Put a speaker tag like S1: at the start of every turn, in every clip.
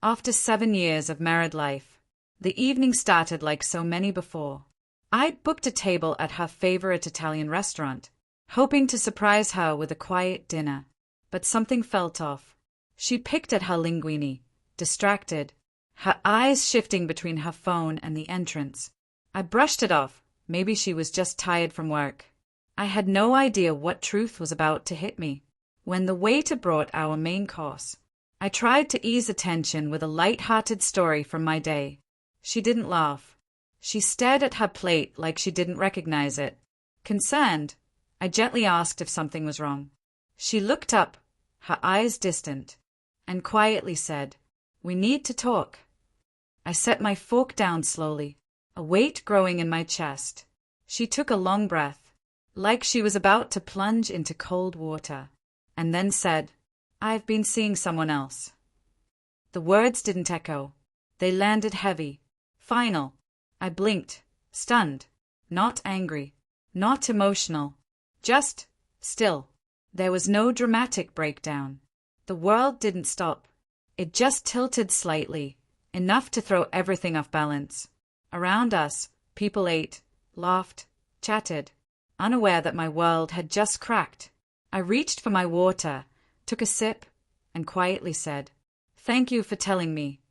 S1: After 7 years of married life, the evening started like so many before. I'd booked a table at her favorite Italian restaurant, hoping to surprise her with a quiet dinner. But something felt off. She picked at her linguine, distracted, her eyes shifting between her phone and the entrance. I brushed it off. Maybe she was just tired from work. I had no idea what truth was about to hit me. When the waiter brought our main course, I tried to ease the tension with a light-hearted story from my day. She didn't laugh. She stared at her plate like she didn't recognize it. Concerned, I gently asked if something was wrong. She looked up, her eyes distant, and quietly said, "We need to talk." I set my fork down slowly, a weight growing in my chest. She took a long breath, like she was about to plunge into cold water, and then said, "I've been seeing someone else." The words didn't echo. They landed heavy, final. I blinked, stunned, not angry, not emotional, just still. There was no dramatic breakdown. The world didn't stop. It just tilted slightly, enough to throw everything off balance. Around us, people ate, laughed, chatted, unaware that my world had just cracked. I reached for my water, took a sip, and quietly said, "Thank you for telling me."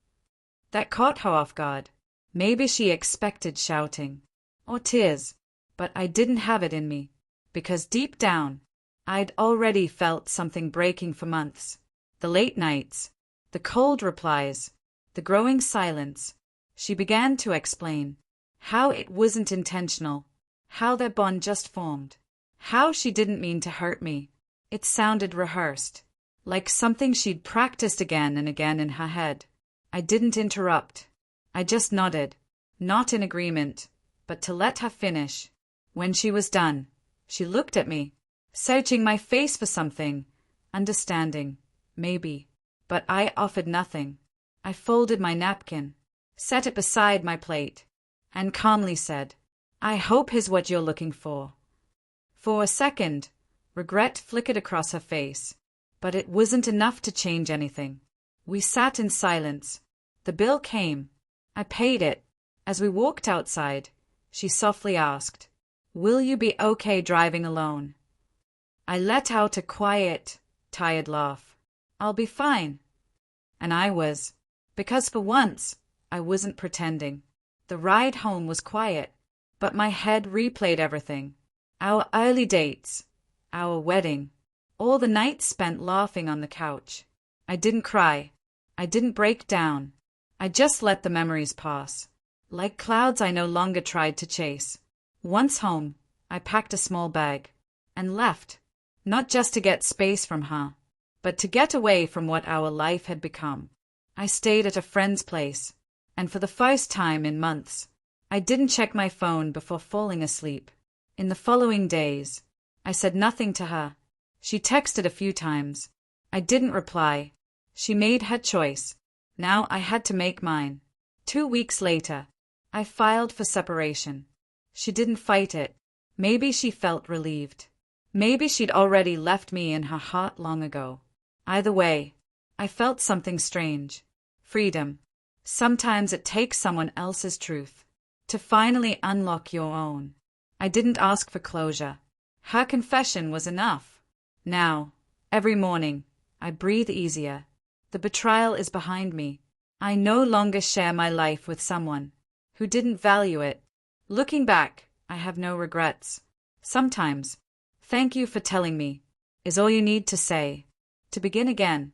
S1: That caught her off guard. Maybe she expected shouting or tears, but I didn't have it in me, because deep down, I'd already felt something breaking for months. The late nights, the cold replies, the growing silence. She began to explain how it wasn't intentional, how their bond just formed, how she didn't mean to hurt me. It sounded rehearsed, like something she'd practiced again and again in her head. I didn't interrupt. I just nodded, not in agreement, but to let her finish. When she was done, she looked at me, searching my face for something, understanding, maybe. But I offered nothing. I folded my napkin, set it beside my plate, and calmly said, "I hope here's what you're looking for." For a second, regret flickered across her face, but it wasn't enough to change anything. We sat in silence. The bill came. I paid it. As we walked outside, she softly asked, "Will you be okay driving alone?" I let out a quiet, tired laugh. "I'll be fine." And I was, because for once, I wasn't pretending. The ride home was quiet, but my head replayed everything. Our early dates, our wedding, all the nights spent laughing on the couch. I didn't cry. I didn't break down. I just let the memories pass, like clouds I no longer tried to chase. Once home, I packed a small bag and left, not just to get space from her, but to get away from what our life had become. I stayed at a friend's place, and for the first time in months, I didn't check my phone before falling asleep. In the following days, I said nothing to her. She texted a few times. I didn't reply. She made her choice. Now I had to make mine. 2 weeks later, I filed for separation. She didn't fight it. Maybe she felt relieved. Maybe she'd already left me in her heart long ago. Either way, I felt something strange. Freedom. Sometimes it takes someone else's truth to finally unlock your own. I didn't ask for closure. Her confession was enough. Now, every morning, I breathe easier. The betrayal is behind me. I no longer share my life with someone who didn't value it. Looking back, I have no regrets. Sometimes, "Thank you for telling me," is all you need to say to begin again.